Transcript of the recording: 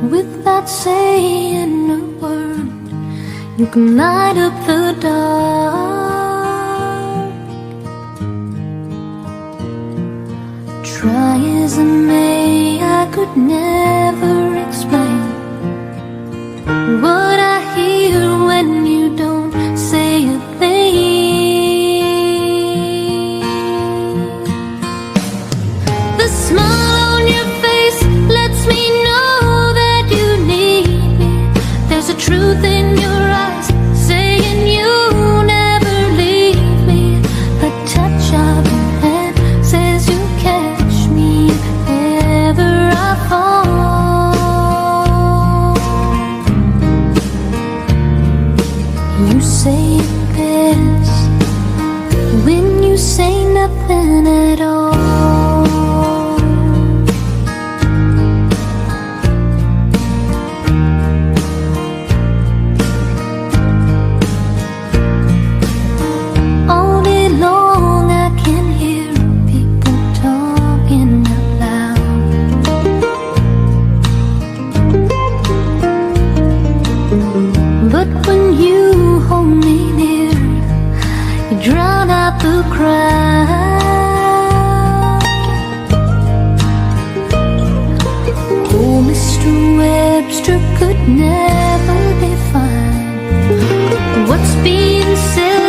Without saying a word, you can light up the dark. Try as I may, I could never explain what I hear when you don't say a thing. The smile on your face lets me know that you need me. There's a truth in your eyes saying you'll never leave me. The touch of your hand says you'll catch me if ever I fall. You say it best when you say nothing at all. All day long I can hear people talking out loud. But when you hold me near, you drown out the crowd. Oh, Mr. Webster could never define what's being said